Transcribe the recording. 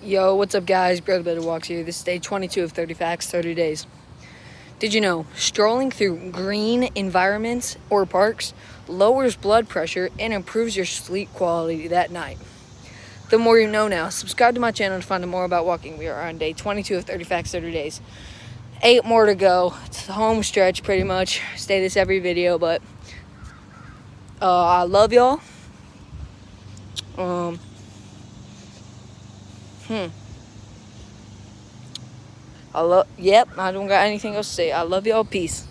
Yo, what's up, guys? Brother Better Walks here. This is day 22 of 30 Facts, 30 Days. Did you know strolling through green environments or parks lowers blood pressure and improves your sleep quality that night? The more you know now. Subscribe to my channel to find out more about walking. We are on day 22 of 30 Facts, 30 Days. 8 more to go. It's the home stretch, pretty much. Say this every video, but I love y'all. I don't got anything else to say. I love y'all. Peace.